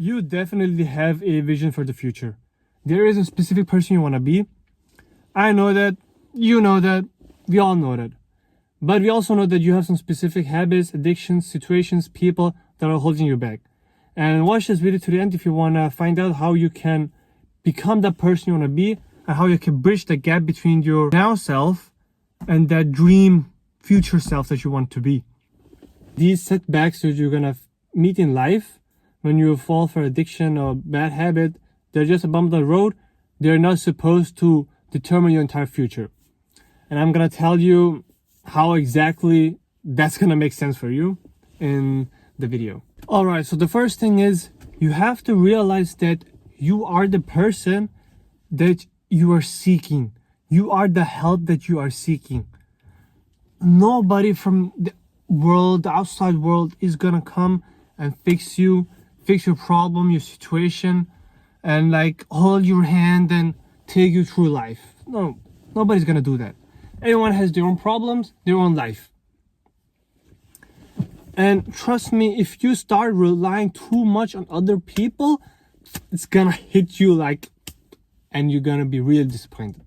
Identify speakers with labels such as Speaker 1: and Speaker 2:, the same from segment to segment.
Speaker 1: You definitely have a vision for the future. There is a specific person you want to be. I know that, you know that, we all know that. But we also know that you have some specific habits, addictions, situations, people that are holding you back. And watch this video to the end if you want to find out how you can become that person you want to be and how you can bridge the gap between your now self and that dream future self that you want to be. These setbacks that you're going to meet in life when you fall for addiction or bad habit, they're just a bump on the road. They're not supposed to determine your entire future. And I'm going to tell you how exactly that's going to make sense for you in the video. All right, so the first thing is you have to realize that you are the person that you are seeking. You are the help that you are seeking. Nobody from the world, the outside world, is going to come and fix you, fix your problem, your situation, and like hold your hand and take you through life. No, nobody's going to do that. Everyone has their own problems, their own life. And trust me, if you start relying too much on other people, it's gonna hit you and you're gonna be really disappointed.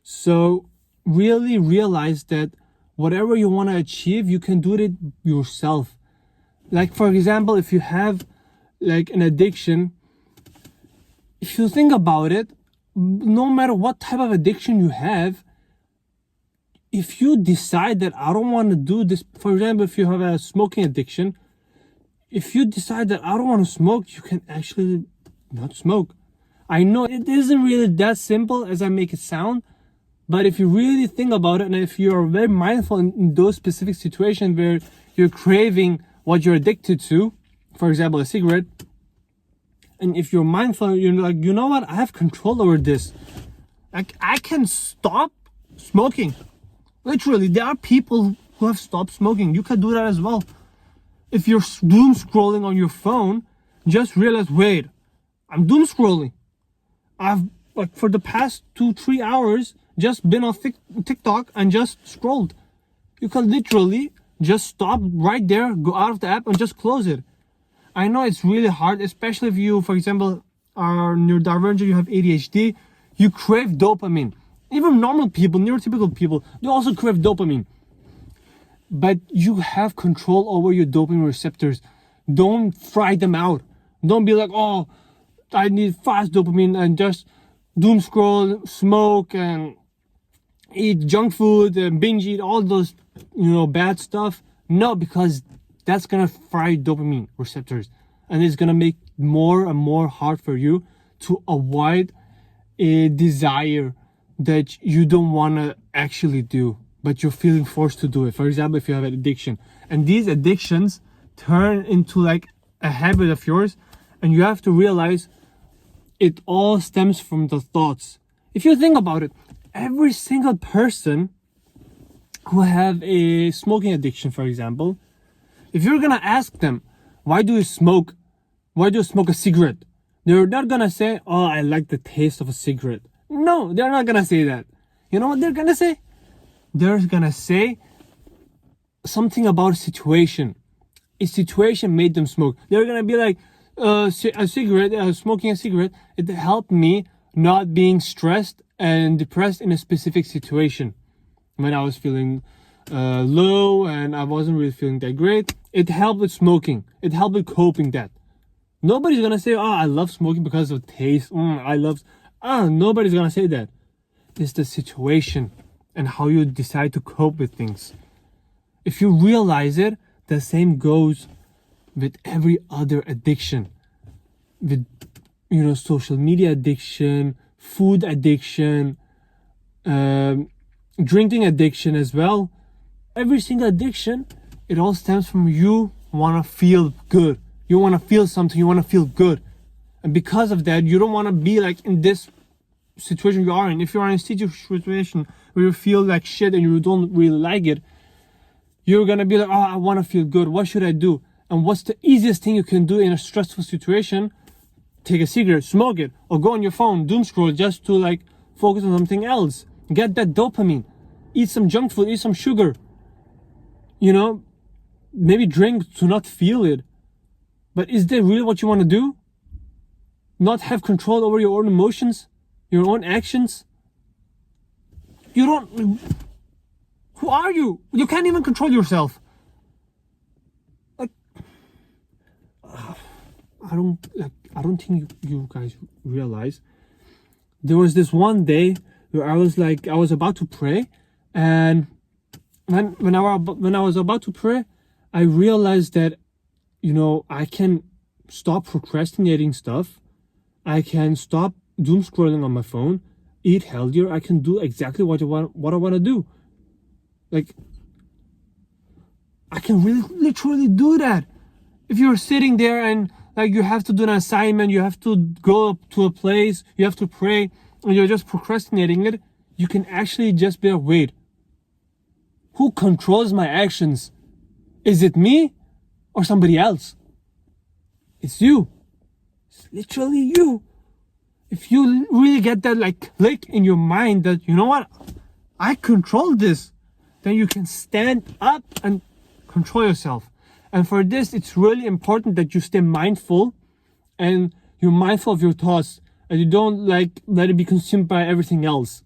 Speaker 1: So really realize that whatever you want to achieve, you can do it yourself. Like for example, if you have like an addiction, if you think about it, no matter what type of addiction you have, if you decide that I don't want to do this, for example, if you have a smoking addiction, if you decide that I don't want to smoke, you can actually not smoke. I know it isn't really that simple as I make it sound, but if you really think about it, and if you're very mindful in those specific situations where you're craving what you're addicted to, for example, a cigarette, and if you're mindful, you're like, you know what, I have control over this. Like, I can stop smoking. Literally, there are people who have stopped smoking. You can do that as well. If you're doom scrolling on your phone, just realize, wait, I'm doom scrolling. I've, like, for the past 2-3 hours, just been on TikTok and just scrolled. You can literally just stop right there, go out of the app and just close it. I know it's really hard, especially if you, for example, are neurodivergent, you have ADHD, you crave dopamine. Even normal people, neurotypical people, they also crave dopamine. But you have control over your dopamine receptors. Don't fry them out. Don't be like, oh, I need fast dopamine and just doom scroll, smoke, and eat junk food and binge eat all those, bad stuff. No, because that's gonna fry dopamine receptors, and it's gonna make more and more hard for you to avoid a desire that you don't want to actually do, but you're feeling forced to do it. For example, if you have an addiction, and these addictions turn into like a habit of yours, and you have to realize it all stems from the thoughts. If you think about it, every single person who have a smoking addiction, for example, if you're gonna ask them, why do you smoke? Why do you smoke a cigarette? They're not gonna say, oh, I like the taste of a cigarette. No, they're not gonna say that. You know what they're gonna say? They're gonna say something about a situation. A situation made them smoke. They're gonna be like, smoking a cigarette, it helped me not being stressed and depressed in a specific situation. When I was feeling low and I wasn't really feeling that great, it helped with smoking. It helped with coping that. Nobody's gonna say, oh, I love smoking because of taste. Nobody's gonna say that. It's the situation and how you decide to cope with things. If you realize it, the same goes with every other addiction. With, social media addiction, food addiction, drinking addiction as well. Every single addiction, it all stems from you want to feel good. You want to feel something, you want to feel good. And because of that, you don't want to be like in this situation you are in. If you are in a situation where you feel like shit and you don't really like it, you're going to be like, oh, I want to feel good. What should I do? And what's the easiest thing you can do in a stressful situation? Take a cigarette, smoke it, or go on your phone, doom scroll just to like focus on something else. Get that dopamine. Eat some junk food, eat some sugar. Maybe drink to not feel it. But is that really what you want to do? not have control over your own emotions, your own actions? You don't. Who are you? You can't even control yourself. Like, I don't think you guys realize. There was this one day where I was about to pray, and when I was about to pray, I realized that, I can stop procrastinating stuff. I can stop doom scrolling on my phone, eat healthier. I can do exactly what I want to do. Like, I can really literally do that. If you're sitting there and like you have to do an assignment, you have to go to a place, you have to pray, and you're just procrastinating it, you can actually just be like, wait, who controls my actions? Is it me or somebody else? It's you. It's literally you. If you really get that like click in your mind that, you know what, I control this, then you can stand up and control yourself. And for this, it's really important that you stay mindful and you're mindful of your thoughts and you don't like let it be consumed by everything else.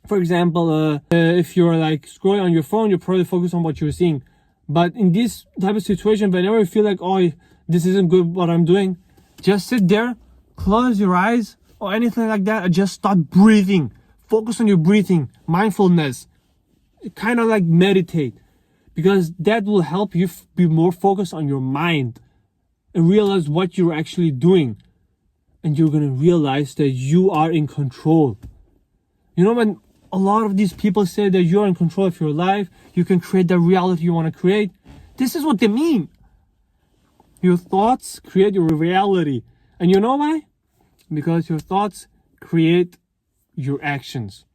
Speaker 1: For example, if you're like scrolling on your phone, you're probably focused on what you're seeing. But in this type of situation, whenever you feel like, oh, this isn't good what I'm doing, just sit there, close your eyes or anything like that, and just start breathing. Focus on your breathing, mindfulness. Kind of like meditate, because that will help you be more focused on your mind and realize what you're actually doing. And you're going to realize that you are in control. When a lot of these people say that you're in control of your life, you can create the reality you want to create, this is what they mean. Your thoughts create your reality. And you know why? Because your thoughts create your actions.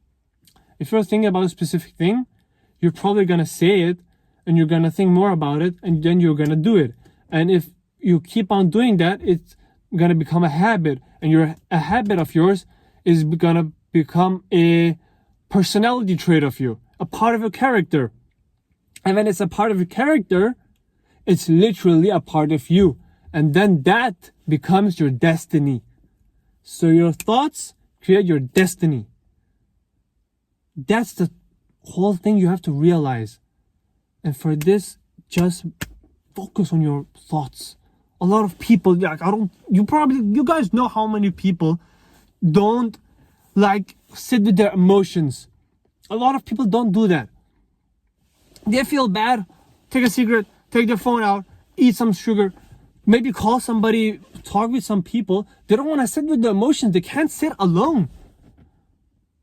Speaker 1: If you're thinking about a specific thing, you're probably going to say it and you're going to think more about it and then you're going to do it. And if you keep on doing that, it's going to become a habit, and a habit of yours is going to become a personality trait of you, a part of your character. And when it's a part of your character, it's literally a part of you. And then that becomes your destiny. So your thoughts create your destiny. That's the whole thing you have to realize. And for this, just focus on your thoughts. A lot of people, you guys know how many people don't like sit with their emotions. A lot of people don't do that. They feel bad, take a cigarette, take their phone out, eat some sugar, maybe call somebody, talk with some people. They don't want to sit with the emotions. They can't sit alone.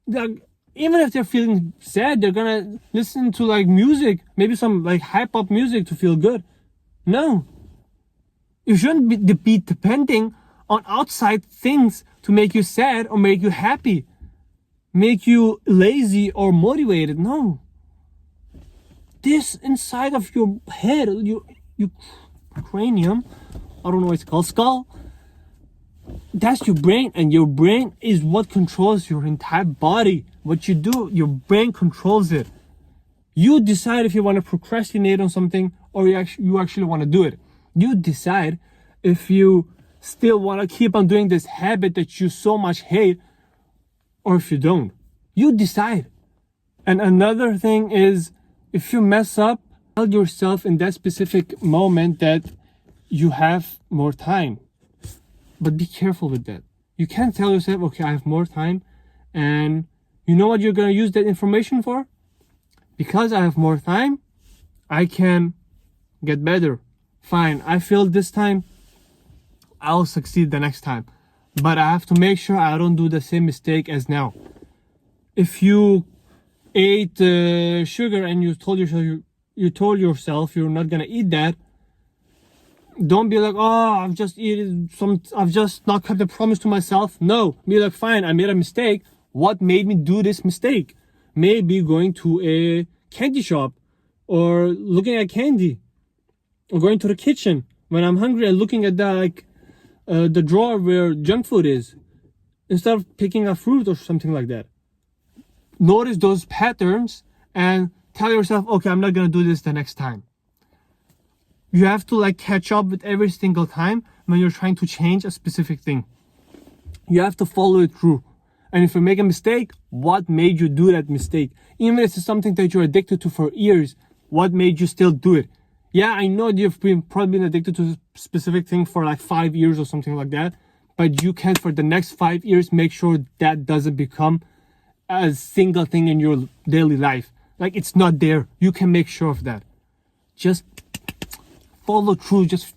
Speaker 1: Even if they're feeling sad, they're gonna listen to like music, maybe some like hype up music to feel good. No. You shouldn't be depending on outside things to make you sad or make you happy, make you lazy or motivated. No. This inside of your head, your cranium, I don't know what it's called, skull, that's your brain, and your brain is what controls your entire body. What you do, your brain controls it. You decide if you want to procrastinate on something or you actually want to do it. You decide if you still want to keep on doing this habit that you so much hate, or if you don't. You decide. And another thing is, if you mess up, tell yourself in that specific moment that you have more time. But be careful with that. You can't tell yourself, okay, I have more time, and you know what you're going to use that information for? Because I have more time, I can get better. Fine, I failed this time, I'll succeed the next time. But I have to make sure I don't do the same mistake as now. If you ate sugar and you told yourself you're not going to eat that, don't be like, oh, I've just not kept the promise to myself. No, be like, fine, I made a mistake. What made me do this mistake? Maybe going to a candy shop or looking at candy or going to the kitchen when I'm hungry and looking at the drawer where junk food is instead of picking a fruit or something like that. Notice those patterns and tell yourself, okay, I'm not going to do this the next time. You have to catch up with every single time when you're trying to change a specific thing. You have to follow it through. And if you make a mistake, what made you do that mistake? Even if it's something that you're addicted to for years, what made you still do it? Yeah, I know you've probably been addicted to a specific thing for like 5 years or something like that, but you can, for the next 5 years, make sure that doesn't become a single thing in your daily life. Like, it's not there. You can make sure of that. Just follow through. Just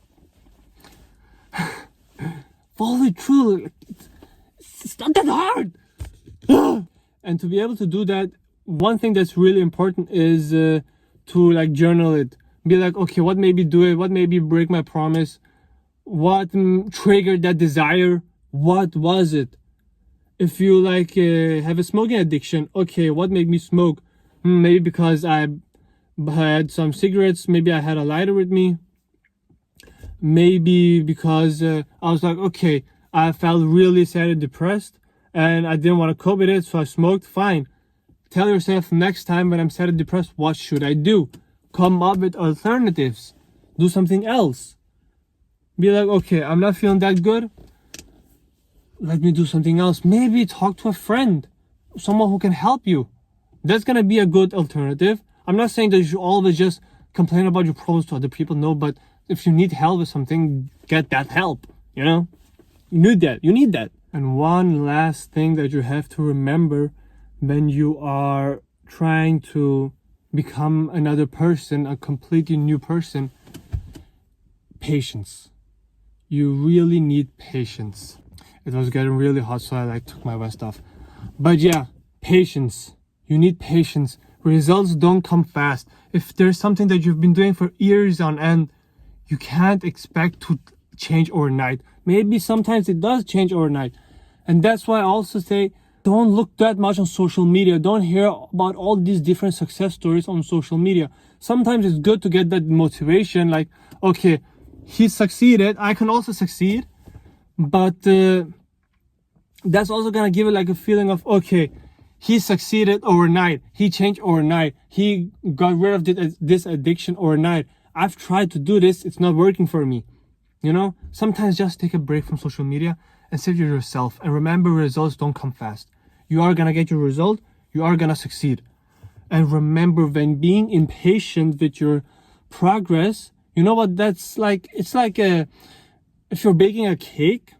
Speaker 1: follow through. It's not that hard. And to be able to do that, one thing that's really important is to like journal it. Be like, okay, what made me do it? What made me break my promise? What triggered that desire? What was it? If you like have a smoking addiction, okay, what made me smoke? Maybe because I had some cigarettes. Maybe I had a lighter with me. Maybe because I was like, okay, I felt really sad and depressed and I didn't want to cope with it, so I smoked. Fine. Tell yourself, next time when I'm sad and depressed, what should I do? Come up with alternatives. Do something else. Be like, okay, I'm not feeling that good. Let me do something else. Maybe talk to a friend, someone who can help you. That's gonna be a good alternative. I'm not saying that you should always just complain about your problems to other people. No, but if you need help with something, get that help. You know, you need that. You need that. And one last thing that you have to remember when you are trying to become another person, a completely new person: patience. You really need patience. It was getting really hot, so I like took my vest off. But yeah, patience. You need patience. Results don't come fast. If there's something that you've been doing for years on end, you can't expect to change overnight. Maybe sometimes it does change overnight. And that's why I also say, don't look that much on social media. Don't hear about all these different success stories on social media. Sometimes it's good to get that motivation, like, okay, he succeeded, I can also succeed. But that's also gonna give it like a feeling of, okay, he succeeded overnight. He changed overnight. He got rid of this addiction overnight. I've tried to do this. It's not working for me. You know, sometimes just take a break from social media and sit with yourself and remember, results don't come fast. You are gonna get your result. You are gonna succeed. And remember, when being impatient with your progress, you know what that's like? It's like if you're baking a cake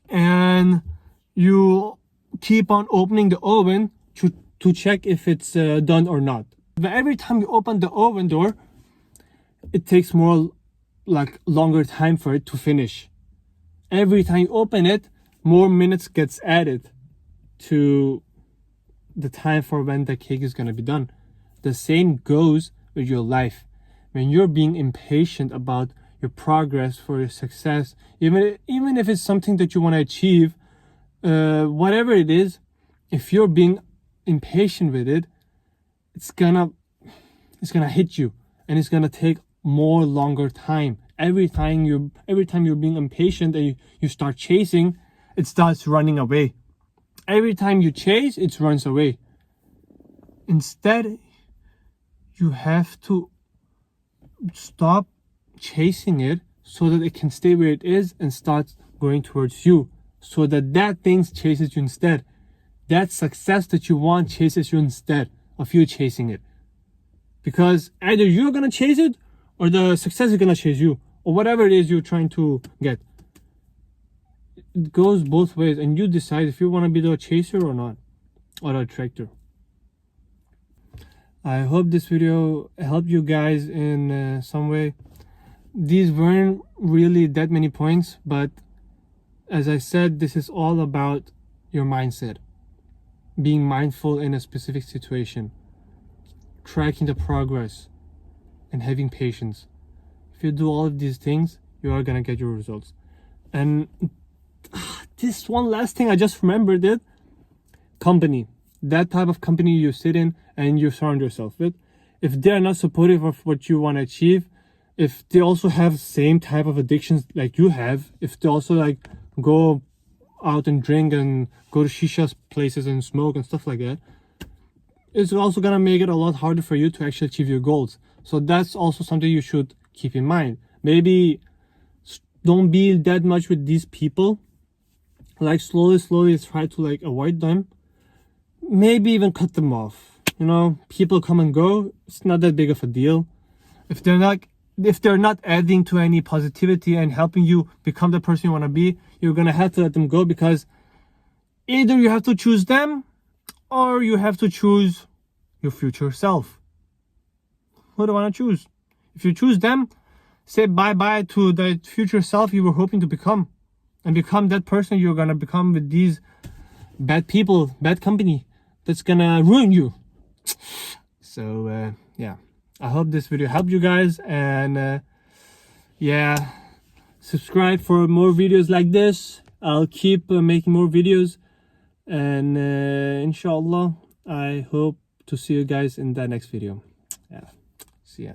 Speaker 1: and you keep on opening the oven to check if it's done or not. But every time you open the oven door, it takes more like longer time for it to finish. Every time you open it, more minutes gets added to the time for when the cake is gonna be done. The same goes with your life. When you're being impatient about your progress, for your success, even if it's something that you want to achieve, whatever it is, if you're being impatient with it, it's gonna hit you, and it's gonna take more longer time. Every time you're being impatient and you start chasing, it starts running away. Every time you chase, it runs away. Instead, you have to stop chasing it so that it can stay where it is and start going towards you, so that thing chases you instead. That success that you want chases you instead of you chasing it. Because either you're gonna chase it or the success is gonna chase you, or whatever it is you're trying to get. It goes both ways, and you decide if you want to be the chaser or not, or the attractor. I hope this video helped you guys in some way. These weren't really that many points, but as I said, this is all about your mindset. Being mindful in a specific situation, tracking the progress, and having patience. If you do all of these things, you are gonna get your results. And this one last thing, I just remembered it. Company. That type of company you sit in and you surround yourself with, if they're not supportive of what you want to achieve, if they also have same type of addictions like you have, if they also like go out and drink and go to shisha places and smoke and stuff like that, it's also gonna make it a lot harder for you to actually achieve your goals. So that's also something you should keep in mind. Maybe don't be that much with these people like slowly try to like avoid them, maybe even cut them off. You know, people come and go, it's not that big of a deal. If they're not adding to any positivity and helping you become the person you want to be, you're gonna have to let them go, because either you have to choose them or you have to choose your future self. Who do you want to choose? If you choose them, say bye-bye to the future self you were hoping to become, and become that person you're gonna become with these bad people, bad company that's gonna ruin you. So yeah, I hope this video helped you guys, and yeah, subscribe for more videos like this. I'll keep making more videos, and inshallah I hope to see you guys in the next video. Yeah, see ya.